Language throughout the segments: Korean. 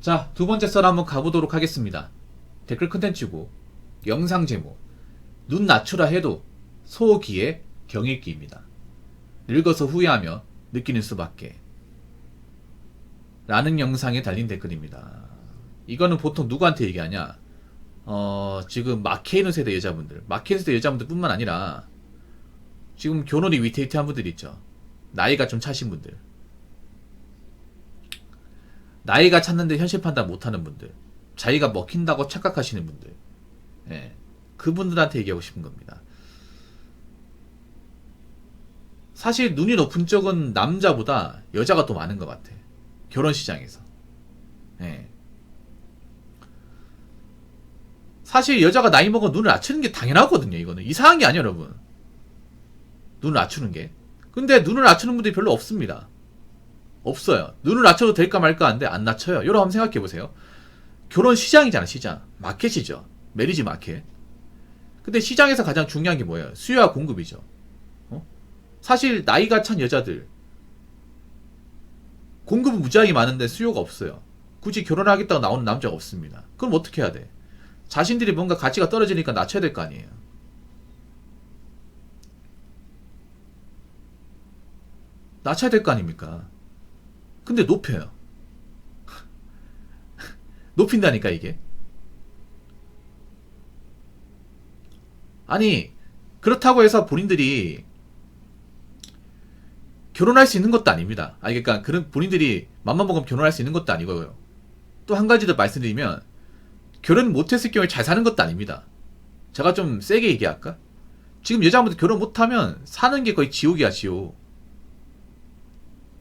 자, 두 번째 썰 한번 가보도록 하겠습니다. 댓글 컨텐츠고 영상 제목 눈 낮추라 해도 소기의 경읽기입니다. 늙어서 후회하며 느끼는 수밖에 라는 영상에 달린 댓글입니다. 이거는 보통 누구한테 얘기하냐, 지금 마케이노 세대 여자분들, 마케이노 세대 여자분들 뿐만 아니라 지금 결혼이 위태위태한 분들 있죠. 나이가 좀 차신 분들, 나이가 찼는데 현실 판단 못하는 분들, 자기가 먹힌다고 착각하시는 분들, 예, 그분들한테 얘기하고 싶은 겁니다. 사실 눈이 높은 쪽은 남자보다 여자가 더 많은 것 같아. 결혼 시장에서. 예. 사실 여자가 나이 먹어 눈을 낮추는 게 당연하거든요. 이거는 이상한 게 아니에요, 여러분. 눈을 낮추는 게. 근데 눈을 낮추는 분들이 별로 없습니다. 없어요. 눈을 낮춰도 될까 말까 하는데 안 낮춰요. 여러분 한번 생각해보세요. 결혼 시장이잖아, 시장. 마켓이죠. 매리지 마켓. 근데 시장에서 가장 중요한 게 뭐예요? 수요와 공급이죠. 사실 나이가 찬 여자들, 공급은 무지하게 많은데 수요가 없어요. 굳이 결혼하겠다고 나오는 남자가 없습니다. 그럼 어떻게 해야 돼? 자신들이 뭔가 가치가 떨어지니까 낮춰야 될 거 아니에요. 낮춰야 될 거 아닙니까? 근데 높여요. 높인다니까, 이게. 아니, 그렇다고 해서 본인들이 결혼할 수 있는 것도 아닙니다. 아니, 그러니까 그런 본인들이 맘만 먹으면 결혼할 수 있는 것도 아니고요. 또 한 가지 더 말씀드리면, 결혼 못했을 경우에 잘 사는 것도 아닙니다. 제가 좀 세게 얘기할까? 지금 여자분들 결혼 못하면 사는 게 거의 지옥이야, 지옥.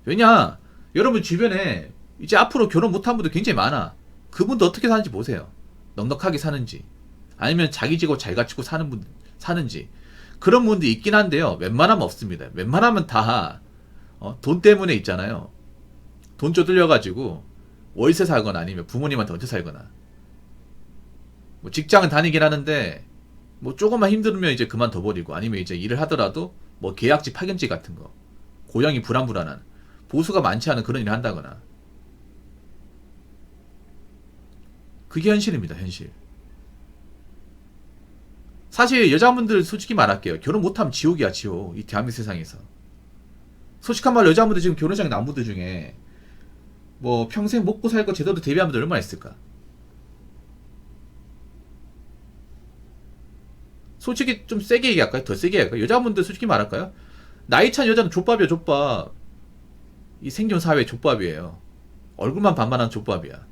왜냐, 여러분 주변에 이제 앞으로 결혼 못한 분들 굉장히 많아. 그분도 어떻게 사는지 보세요. 넉넉하게 사는지, 아니면 자기 집을 잘 갖추고 사는 분 사는지. 그런 분들이 있긴 한데요, 웬만하면 없습니다. 웬만하면 다 돈 때문에 있잖아요. 돈 쪼들려가지고 월세 살거나 아니면 부모님한테 얹혀 살거나. 뭐 직장은 다니긴 하는데 뭐 조금만 힘들면 이제 그만둬 버리고, 아니면 이제 일을 하더라도 뭐 계약직 파견직 같은 거, 고용이 불안불안한, 보수가 많지 않은 그런 일을 한다거나. 그게 현실입니다, 현실. 사실 여자분들 솔직히 말할게요. 결혼 못하면 지옥이야, 지옥. 이 대한민국 세상에서. 솔직한 말로 여자분들 지금 결혼장에 나온 분들 중에 뭐 평생 먹고 살 거 제대로 대비한 분들 얼마나 있을까? 솔직히 좀 세게 얘기할까요? 더 세게 할까요? 여자분들 솔직히 말할까요? 나이 찬 여자는 족밥이야, 족밥. 이 생존 사회 족밥이에요. 얼굴만 반반한 족밥이야.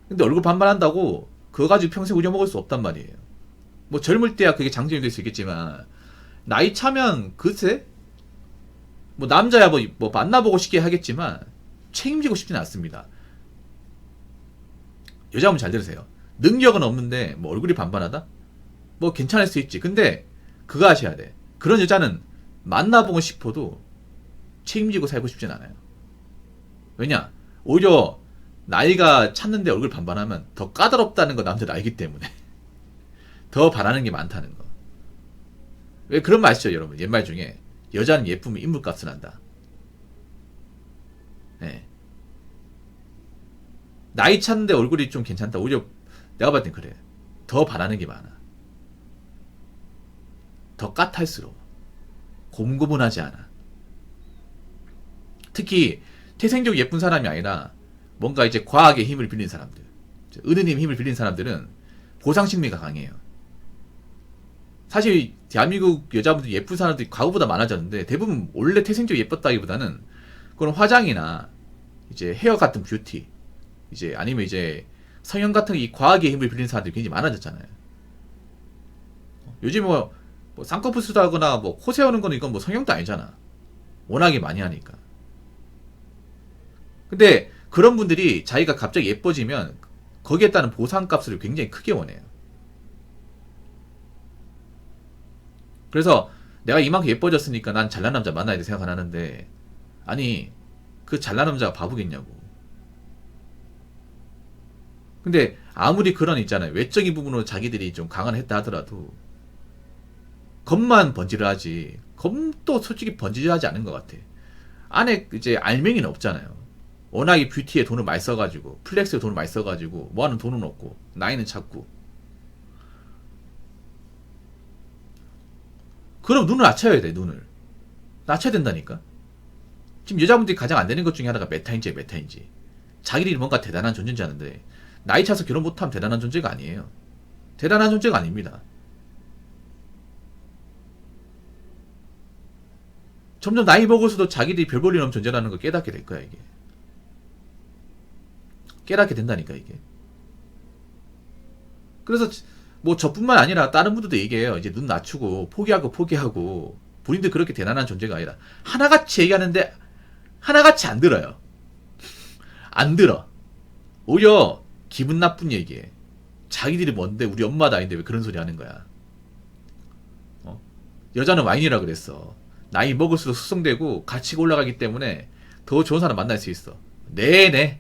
근데 얼굴 반반한다고 그거 가지고 평생 우려먹을 수 없단 말이에요. 뭐 젊을 때야 그게 장점이 될 수 있겠지만, 나이 차면 글쎄, 뭐 남자야 뭐 만나보고 싶게 하겠지만 책임지고 싶지는 않습니다. 여자분 잘 들으세요. 능력은 없는데 뭐 얼굴이 반반하다? 뭐 괜찮을 수 있지. 근데 그거 하셔야 돼. 그런 여자는 만나보고 싶어도 책임지고 살고 싶진 않아요. 왜냐? 오히려 나이가 찼는데 얼굴 반반하면 더 까다롭다는 거 남자들 알기 때문에 더 바라는 게 많다는 거. 왜 그런 말 아시죠, 여러분? 옛말 중에 여자는 예쁘면 인물값을 한다. 네. 나이 찼는데 얼굴이 좀 괜찮다. 오히려 내가 봤을 땐 그래. 더 바라는 게 많아. 더 까탈스러워. 고분고분하지 않아. 특히 태생적 예쁜 사람이 아니라 뭔가 이제 과학의 힘을 빌린 사람들, 은은님 힘을 빌린 사람들은 보상심리가 강해요. 사실 대한민국 여자분들 예쁜 사람들이 과거보다 많아졌는데, 대부분 원래 태생적으로 예뻤다기보다는 그런 화장이나 이제 헤어 같은 뷰티, 이제 아니면 이제 성형 같은 이 과학의 힘을 빌린 사람들이 굉장히 많아졌잖아요. 요즘 뭐 쌍꺼풀 수다거나 뭐 코 세우는 거는 이건 뭐 성형도 아니잖아. 워낙에 많이 하니까. 근데 그런 분들이 자기가 갑자기 예뻐지면 거기에 따른 보상값을 굉장히 크게 원해요. 그래서 내가 이만큼 예뻐졌으니까 난 잘난 남자 만나야 돼 생각 안 하는데, 아니, 그 잘난 남자가 바보겠냐고. 근데 아무리 그런 있잖아요, 외적인 부분으로 자기들이 좀 강한 했다 하더라도 겉만 번지르하지, 겉도 솔직히 번지르하지 않은 것 같아. 안에 이제 알맹이는 없잖아요. 워낙에 뷰티에 돈을 많이 써가지고 플렉스에 돈을 많이 써가지고 뭐하는 돈은 없고 나이는 작고. 그럼 눈을 낮춰야 돼. 눈을 낮춰야 된다니까. 지금 여자분들이 가장 안 되는 것 중에 하나가 메타인지 메타인지. 자기들이 뭔가 대단한 존재인지 아는데 나이 차서 결혼 못하면 대단한 존재가 아니에요. 대단한 존재가 아닙니다. 점점 나이 먹을수록 자기들이 별 볼 일 없는 존재라는 걸 깨닫게 될 거야. 이게 깨닫게 된다니까 이게. 그래서 뭐 저뿐만 아니라 다른 분들도 얘기해요. 이제 눈 낮추고 포기하고 본인들 그렇게 대단한 존재가 아니라 하나같이 얘기하는데 하나같이 안 들어요. 안 들어. 오히려 기분 나쁜 얘기해. 자기들이 뭔데 우리 엄마도 아닌데 왜 그런 소리 하는 거야. 여자는 와인이라 그랬어. 나이 먹을수록 숙성되고 가치가 올라가기 때문에 더 좋은 사람 만날 수 있어. 네네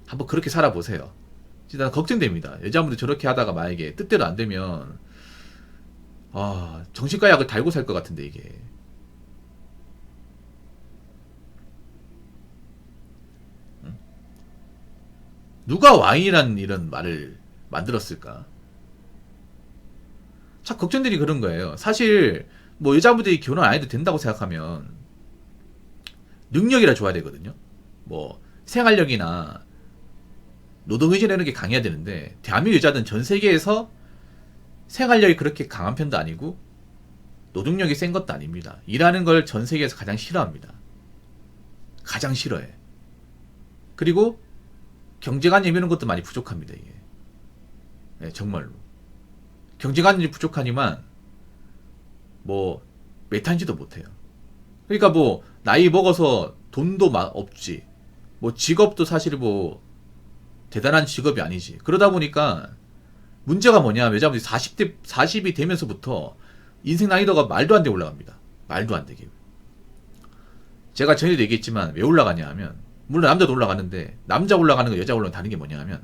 한번 그렇게 살아보세요. 진짜 걱정됩니다. 여자분들 저렇게 하다가 만약에 뜻대로 안 되면 정신과 약을 달고 살 것 같은데 이게. 누가 와인이라는 이런 말을 만들었을까? 참 걱정들이 그런 거예요. 사실 뭐 여자분들이 결혼 안 해도 된다고 생각하면 능력이라 줘야 되거든요. 뭐 생활력이나 노동의지나 이런 게 강해야 되는데 대한민국 여자들은 전 세계에서 생활력이 그렇게 강한 편도 아니고 노동력이 센 것도 아닙니다. 일하는 걸 전 세계에서 가장 싫어합니다. 가장 싫어해. 그리고 경제관념 이런 것도 많이 부족합니다. 이게. 네, 정말로. 경제관념이 부족하니만 뭐 메탄지도 못해요. 그러니까 뭐 나이 먹어서 돈도 없지. 뭐 직업도 사실 뭐 대단한 직업이 아니지. 그러다 보니까 문제가 뭐냐. 여자분들이 40이 되면서부터 인생 난이도가 말도 안 되게 올라갑니다. 말도 안 되게. 제가 전에도 얘기했지만 왜 올라가냐 하면 물론 남자도 올라가는데 남자 올라가는 거 여자 올라가는 다른 게 뭐냐 하면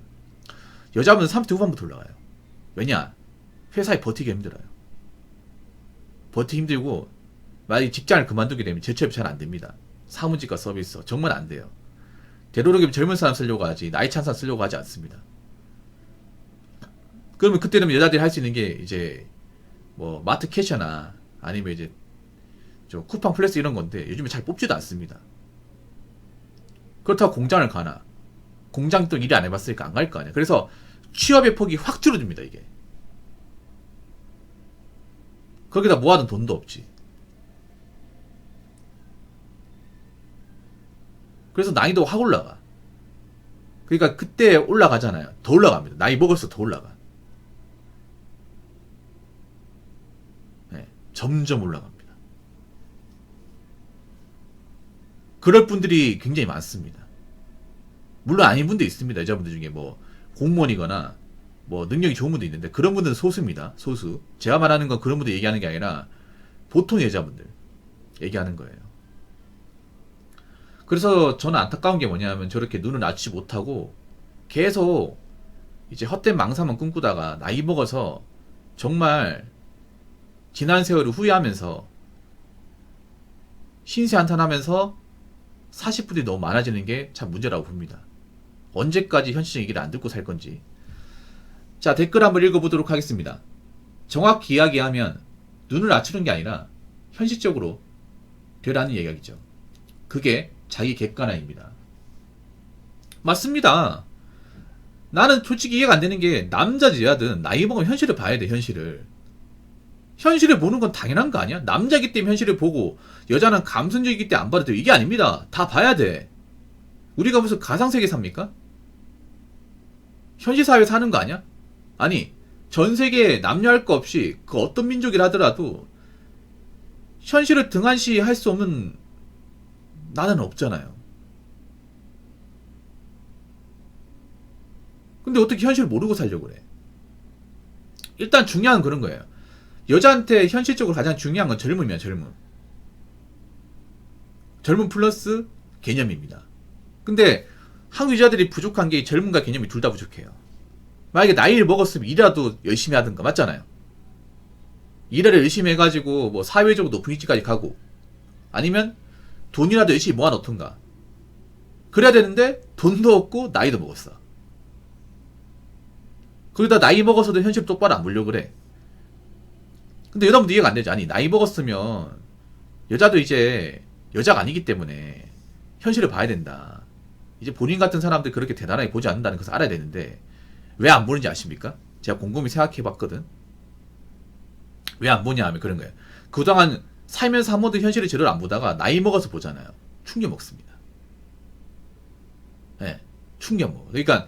여자분은 30대 후반부터 올라가요. 왜냐? 회사에 버티기 힘들어요. 버티기 힘들고 만약에 직장을 그만두게 되면 재취업이 잘 안 됩니다. 사무직과 서비스 정말 안 돼요. 되도록이면 젊은 사람 쓰려고 하지 나이 찬 사람 쓰려고 하지 않습니다. 그러면 그때 되면 여자들이 할 수 있는 게 이제 뭐 마트 캐셔나 아니면 이제 저 쿠팡 플러스 이런 건데 요즘에 잘 뽑지도 않습니다. 그렇다고 공장을 가나? 공장 또 일이 안 해봤으니까 안 갈 거 아니야. 그래서 취업의 폭이 확 줄어듭니다 이게. 거기다 모아둔 돈도 없지. 그래서 난이도가 확 올라가. 그러니까 그때 올라가잖아요. 더 올라갑니다. 나이 먹을수록 더 올라가. 네, 점점 올라갑니다. 그럴 분들이 굉장히 많습니다. 물론 아닌 분도 있습니다. 여자분들 중에 뭐 공무원이거나 뭐 능력이 좋은 분도 있는데 그런 분들은 소수입니다. 소수. 제가 말하는 건 그런 분들 얘기하는 게 아니라 보통 여자분들 얘기하는 거예요. 그래서 저는 안타까운 게 뭐냐면 저렇게 눈을 낮추지 못하고 계속 이제 헛된 망상만 꿈꾸다가 나이 먹어서 정말 지난 세월을 후회하면서 신세 한탄하면서 40분이 너무 많아지는 게 참 문제라고 봅니다. 언제까지 현실적 얘기를 안 듣고 살 건지. 자, 댓글 한번 읽어보도록 하겠습니다. 정확히 이야기하면 눈을 낮추는 게 아니라 현실적으로 되라는 이야기죠. 그게 자기 객관화입니다. 맞습니다. 나는 솔직히 이해가 안 되는 게 남자든 여자든 나이 먹으면 현실을 봐야 돼. 현실을 보는 건 당연한 거 아니야? 남자기 때문에 현실을 보고 여자는 감성적이기 때문에 안 봐도 돼. 이게 아닙니다. 다 봐야 돼. 우리가 무슨 가상세계 삽니까? 현실사회 사는 거 아니야? 아니 전 세계에 남녀 할 거 없이 그 어떤 민족이라 하더라도 현실을 등한시 할 수 없는 나라는 없잖아요. 근데 어떻게 현실을 모르고 살려고 그래? 일단 중요한 건 그런 거예요. 여자한테 현실적으로 가장 중요한 건 젊음이야. 젊음 플러스 개념입니다. 근데 한국 여자들이 부족한 게 젊음과 개념이 둘 다 부족해요. 만약에 나이를 먹었으면 일이라도 열심히 하든가. 맞잖아요. 일을 열심히 해가지고 뭐 사회적으로 높은 위치까지 가고 아니면 돈이라도 열심히 모아놓던가. 그래야 되는데 돈도 없고 나이도 먹었어. 거기다 나이 먹어서도 현실 똑바로 안 보려고 그래. 근데 여러분도 이해가 안 되죠. 아니 나이 먹었으면 여자도 이제 여자가 아니기 때문에 현실을 봐야 된다. 이제 본인 같은 사람들 그렇게 대단하게 보지 않는다는 것을 알아야 되는데 왜 안 보는지 아십니까? 제가 곰곰이 생각해 봤거든. 왜 안 보냐 하면 그런 거예요. 그동안 살면서 한 번도 현실을 제대로 안 보다가 나이 먹어서 보잖아요. 충격 먹습니다. 네, 충격 먹어. 그러니까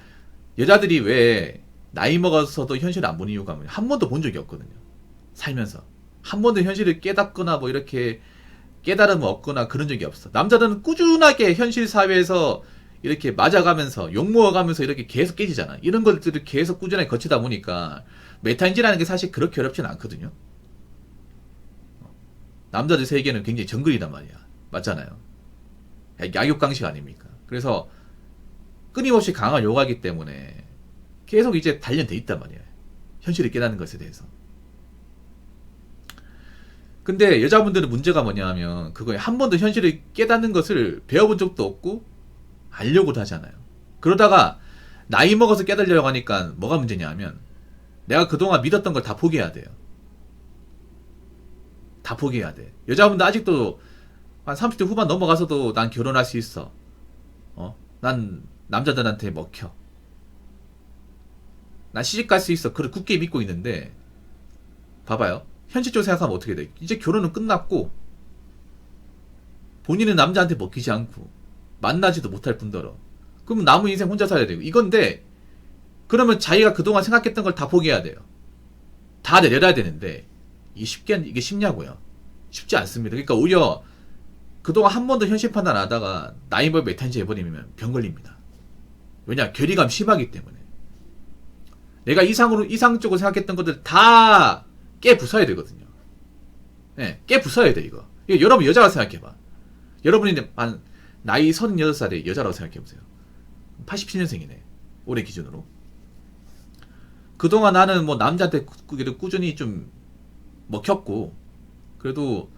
여자들이 왜 나이 먹어서도 현실을 안 보는 이유가 뭐냐? 한 번도 본 적이 없거든요. 살면서 한 번도 현실을 깨닫거나 뭐 이렇게 깨달음을 얻거나 그런 적이 없어. 남자들은 꾸준하게 현실 사회에서 이렇게 맞아가면서 욕먹어가면서 이렇게 계속 깨지잖아. 이런 것들을 계속 꾸준하게 거치다 보니까 메타인지라는 게 사실 그렇게 어렵지는 않거든요. 남자들 세계는 굉장히 정글이단 말이야. 맞잖아요. 약육강식 아닙니까? 그래서 끊임없이 강한 요가이기 때문에 계속 이제 단련돼 있단 말이야. 현실을 깨닫는 것에 대해서. 근데 여자분들은 문제가 뭐냐 하면 그거에 한 번도 현실을 깨닫는 것을 배워본 적도 없고 알려고도 하잖아요. 그러다가 나이 먹어서 깨달으려고 하니까 뭐가 문제냐 하면 내가 그동안 믿었던 걸 다 포기해야 돼요. 다 포기해야 돼. 여자분들 아직도 한 30대 후반 넘어가서도 난 결혼할 수 있어. 난 남자들한테 먹혀. 난 시집갈 수 있어. 그걸 굳게 믿고 있는데 봐봐요. 현실적으로 생각하면 어떻게 돼? 이제 결혼은 끝났고 본인은 남자한테 먹히지 않고 만나지도 못할 뿐더러 그럼 남은 인생 혼자 살아야 되고 이건데 그러면 자기가 그동안 생각했던 걸 다 포기해야 돼요. 다 내려야 되는데 이게 쉽냐고요? 쉽지 않습니다. 그러니까 오히려 그동안 한 번도 현실 판단 안 하다가 나이 먹 메탄지 해버리면 병 걸립니다. 왜냐? 괴리감 심하기 때문에. 내가 이상적으로 생각했던 것들 다 깨 부숴야 되거든요. 네, 깨 부숴야 돼, 이거. 여러분 여자라 생각해봐. 여러분이 한 나이 36살의 여자라고 생각해보세요. 87년생이네. 올해 기준으로. 그동안 나는 뭐 남자한테 꾸준히 좀 먹혔고, 그래도,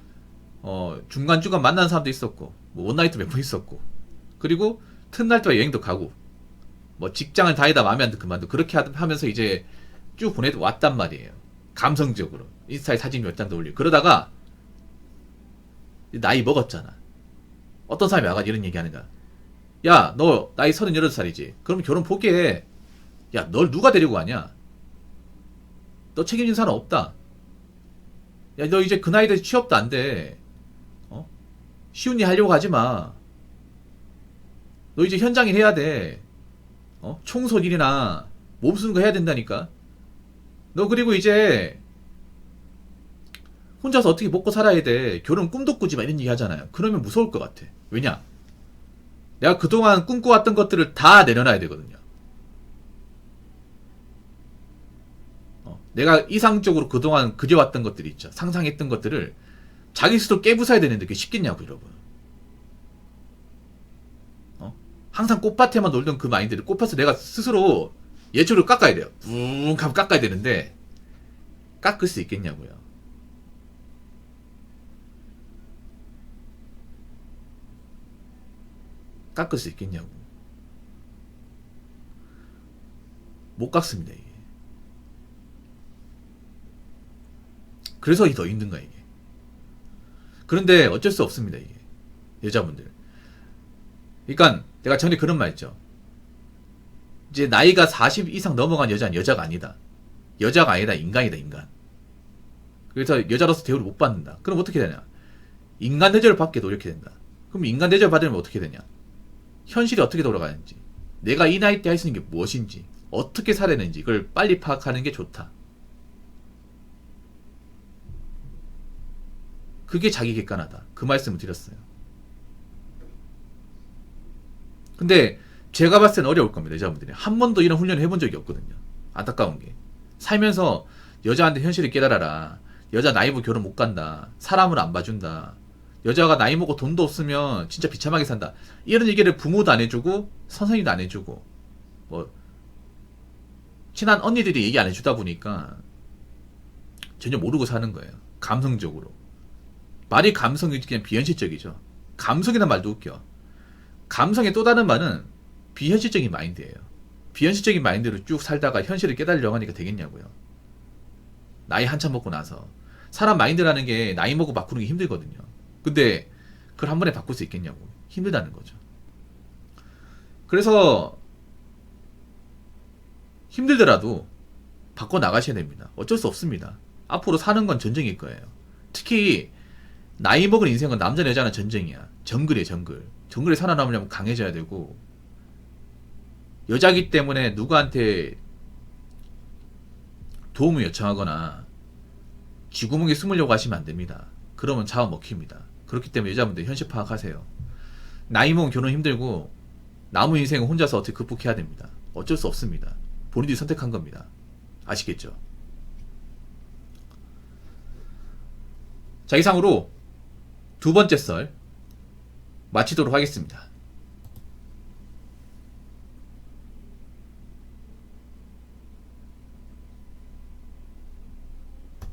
중간중간 만나는 사람도 있었고, 뭐 원나잇도 몇 번 있었고, 그리고 틈날 때와 여행도 가고, 뭐 직장을 다니다 마음에 안 들고 그만두고, 그렇게 하면서 이제 쭉 보내왔단 말이에요. 감성적으로. 인스타에 사진 몇 장도 올리고. 그러다가, 나이 먹었잖아. 어떤 사람이 와가지고 이런 얘기 하는 거야. 야, 너 나이 38살이지. 그럼 결혼 포기해. 야, 널 누가 데리고 가냐? 너 책임진 사람 없다. 야, 너 이제 그 나이 돼서 취업도 안 돼. 쉬운 일 하려고 하지 마. 너 이제 현장일 해야 돼. 청소 일이나 몸 쓰는 거 해야 된다니까. 너 그리고 이제 혼자서 어떻게 먹고 살아야 돼. 결혼 꿈도 꾸지 마. 이런 얘기 하잖아요. 그러면 무서울 것 같아. 왜냐? 내가 그동안 꿈꿔왔던 것들을 다 내려놔야 되거든요. 내가 이상적으로 그동안 그려왔던 것들이 있죠. 상상했던 것들을 자기 스스로 깨부숴야 되는데 그게 쉽겠냐고, 여러분. 항상 꽃밭에만 놀던 그 마인드를 꽃밭을 내가 스스로 예초를 깎아야 돼요. 붕 하면 깎아야 되는데 깎을 수 있겠냐고요. 깎을 수 있겠냐고. 못 깎습니다, 이게. 그래서 더 힘든 거야, 이게. 그런데 어쩔 수 없습니다, 이게. 여자분들. 그러니까 내가 전에 그런 말 했죠. 이제 나이가 40 이상 넘어간 여자는 여자가 아니다. 여자가 아니다, 인간이다, 인간. 그래서 여자로서 대우를 못 받는다. 그럼 어떻게 되냐? 인간 대접을 받게 노력해야 된다. 그럼 인간 대접을 받으면 어떻게 되냐? 현실이 어떻게 돌아가는지, 내가 이 나이 때 할 수 있는 게 무엇인지, 어떻게 살아야 되는지 그걸 빨리 파악하는 게 좋다. 그게 자기 객관하다. 그 말씀을 드렸어요. 근데 제가 봤을 땐 어려울 겁니다. 여자분들이 한 번도 이런 훈련을 해본 적이 없거든요. 안타까운 게 살면서 여자한테 현실을 깨달아라. 여자 나이 먹고 결혼 못 간다. 사람을 안 봐준다. 여자가 나이 먹고 돈도 없으면 진짜 비참하게 산다. 이런 얘기를 부모도 안 해주고 선생님도 안 해주고 뭐 친한 언니들이 얘기 안 해주다 보니까 전혀 모르고 사는 거예요. 감성적으로. 말이 감성이 그냥 비현실적이죠. 감성이란 말도 웃겨. 감성의 또 다른 말은 비현실적인 마인드예요. 비현실적인 마인드로 쭉 살다가 현실을 깨달으려고 하니까 되겠냐고요. 나이 한참 먹고 나서. 사람 마인드라는 게 나이 먹고 바꾸는 게 힘들거든요. 근데 그걸 한 번에 바꿀 수 있겠냐고. 힘들다는 거죠. 그래서 힘들더라도 바꿔 나가셔야 됩니다. 어쩔 수 없습니다. 앞으로 사는 건 전쟁일 거예요. 특히 나이 먹은 인생은 남자 여자는 전쟁이야. 정글이에요, 정글. 정글에 살아남으려면 강해져야 되고, 여자기 때문에 누구한테 도움을 요청하거나 쥐구멍에 숨으려고 하시면 안 됩니다. 그러면 잡아먹힙니다. 그렇기 때문에 여자분들 현실 파악하세요. 나이 먹은 결혼 힘들고 남은 인생은 혼자서 어떻게 극복해야 됩니다. 어쩔 수 없습니다. 본인들이 선택한 겁니다. 아시겠죠? 자, 이상으로 두 번째 썰 마치도록 하겠습니다.